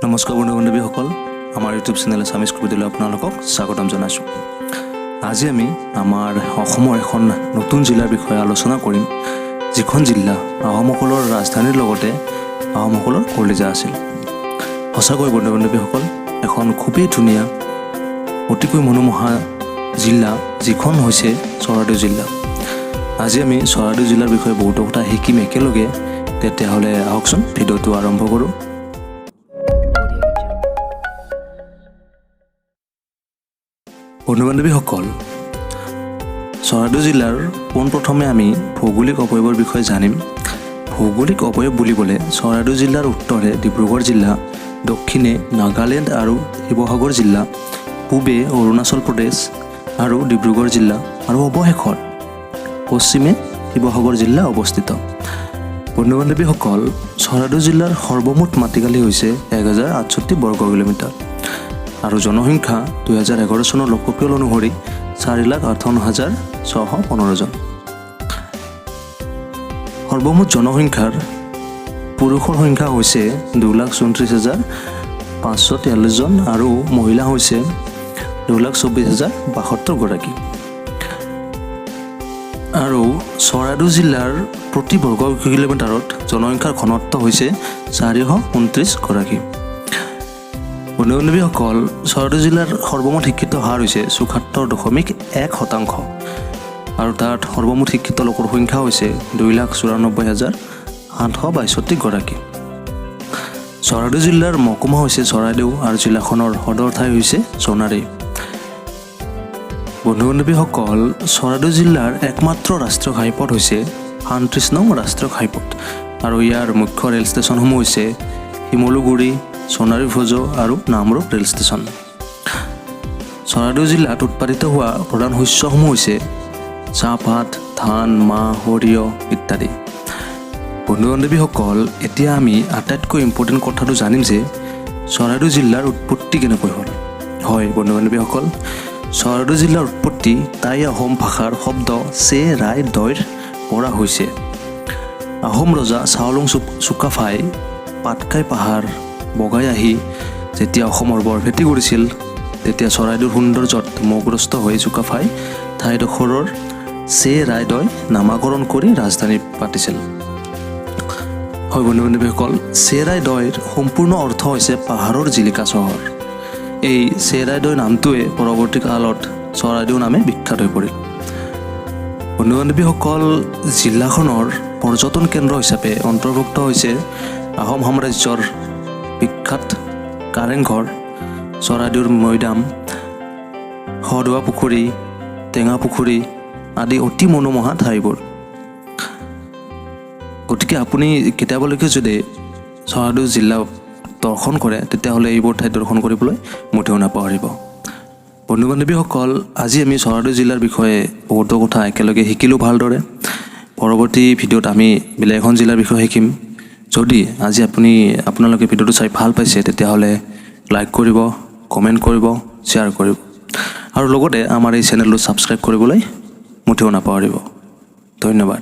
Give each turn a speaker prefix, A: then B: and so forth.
A: নমস্কাৰ বন্ধু-বান্ধৱীসকল, আমাৰ YouTube channel Assamese কবিতালৈ আপোনালোকক স্বাগতম জনাইছোঁ। আজি আমি আমাৰ অসমৰ এখন নতুন জিলাৰ বিষয়ে আলোচনা কৰিম, যিখন জিলা আহোমসকলৰ ৰাজধানীৰ লগতে আহোমসকলৰ কলিজা আছিল। সঁচাকৈ বন্ধু-বান্ধৱীসকল, এখন খুবেই ধুনীয়া, অতিকৈ মনোমোহা জিলা, যিখন হৈছে চৰাইদেউ জিলা। আজি আমি চৰাইদেউ জিলাৰ বিষয়ে বহুতো কথা শিকিম একেলগে। তেতিয়াহ'লে আহকচোন ভিডিঅ'টো আৰম্ভ কৰোঁ। বন্ধু-বান্ধৱীসকল, চৰাইদেউ জিলাৰ পোনপ্ৰথমে আমি ভৌগোলিক অৱয়ৱৰ বিষয়ে জানিম। ভৌগোলিক অৱয়ৱ বুলিবলৈ চৰাইদেউ জিলাৰ উত্তৰে ডিব্ৰুগড় জিলা, দক্ষিণে নাগালেণ্ড আৰু শিৱসাগৰ জিলা, পূবে অৰুণাচল প্ৰদেশ আৰু ডিব্ৰুগড় জিলা আৰু অৱশেষত পশ্চিমে শিৱসাগৰ জিলা অৱস্থিত। বন্ধু-বান্ধৱীসকল, চৰাইদেউ জিলাৰ সৰ্বমুঠ মাটিকালি হৈছে 1068 বৰ্গ কিলোমিটাৰ আৰু জনসংখ্যা 2011 চনৰ লোকপিয়ল অনুসৰি 4,58,615 জন। সৰ্বমুঠ জনসংখ্যাৰ পুৰুষৰ সংখ্যা হৈছে 2,34,543 জন আৰু মহিলা হৈছে 2,24,072 গৰাকী। আৰু চৰাইদেউ জিলাৰ প্ৰতি বৰ্গ কিলোমিটাৰত জনসংখ্যাৰ ঘনত্ব হৈছে 429 গৰাকী। বন্ধু-বান্ধৱীসকল, চৰাইদেউ জিলাৰ সৰ্বমুঠ শিক্ষিত হাৰ হৈছে 74.1% আৰু তাত সৰ্বমুঠ শিক্ষিত লোকৰ সংখ্যা হৈছে 2,94,762 গৰাকী। চৰাইদেউ জিলাৰ মহকুমা হৈছে চৰাইদেউ আৰু জিলাখনৰ সদৰ ঠাই হৈছে সোণাৰী। বন্ধু-বান্ধৱীসকল, চৰাইদেউ জিলাৰ একমাত্ৰ ৰাষ্ট্ৰীয় ঘাইপথ হৈছে ৩৭ নং ৰাষ্ট্ৰীয় ঘাইপথ আৰু ইয়াৰ মুখ্য ৰেল ষ্টেচনসমূহ হৈছে শিমলুগুৰি, সোণাৰী ভোজ আৰু নামৰূপ ৰেল ষ্টেচন। চৰাইদেউ জিলাত উৎপাদিত হোৱা প্ৰধান শস্যসমূহ হৈছে চাহপাত, ধান, মাহ, সৰিয়হ ইত্যাদি। বন্ধু-বান্ধৱীসকল, এতিয়া আমি আটাইতকৈ ইম্পৰ্টেণ্ট কথাটো জানিম যে চৰাইদেউ জিলাৰ উৎপত্তি কেনেকৈ হ'ল। হয় বন্ধু-বান্ধৱীসকল, চৰাইদেউ জিলাৰ উৎপত্তি টাই আহোম ভাষাৰ শব্দ চে ৰাই দৈৰ পৰা হৈছে। আহোম ৰজা চাওলুং চুকাফাই পাটকাই পাহাৰ বগাই আহি যেতিয়া অসমৰ বৰভেটি কৰিছিল, তেতিয়া চৰাইদেউৰ সৌন্দৰ্যত মোহগ্ৰস্ত হৈ চুকাফাই ঠাইডোখৰৰ চে ৰাই দৈ নামাকৰণ কৰি ৰাজধানী পাতিছিল। হয় বন্ধু-বান্ধৱীসকল, চে ৰাই দৈৰ সম্পূৰ্ণ অৰ্থ হৈছে পাহাৰৰ জিলিকা চহৰ। এই চে ৰাই দৈ নামটোৱে পৰৱৰ্তী কালত চৰাইদেউ নামে বিখ্যাত হৈ পৰিল। বন্ধু-বান্ধৱীসকল, জিলাখনৰ পৰ্যটন কেন্দ্ৰ হিচাপে অন্তৰ্ভুক্ত হৈছে আহোম সাম্ৰাজ্যৰ বিখ্যাত কাৰেংঘৰ, চৰাইদেউৰ মৈদাম, সদুৱা পুখুৰী, টেঙা পুখুৰী আদি অতি মনোমোহা ঠাইবোৰ। গতিকে আপুনি কেতিয়াবালৈকে যদি চৰাইদেউ জিলা দৰ্শন কৰে, তেতিয়াহ'লে এইবোৰ ঠাই দৰ্শন কৰিবলৈ মুঠেও নাপাহৰিব। বন্ধু-বান্ধৱীসকল, আজি আমি চৰাইদেউ জিলাৰ বিষয়ে বহুতো কথা একেলগে শিকিলোঁ ভালদৰে। পৰৱৰ্তী ভিডিঅ'ত আমি বেলেগ এখন জিলাৰ বিষয়ে শিকিম। যদি আজি আপোনালোকে ভিডিঅ'টো চাই ভাল পাইছে, তেতিয়াহ'লে লাইক কৰিব, কমেণ্ট কৰিব, শ্বেয়াৰ কৰিব আৰু লগতে আমাৰ এই চেনেলটো ছাবস্ক্ৰাইব কৰিবলৈ মুঠেও নাপাহৰিব। ধন্যবাদ।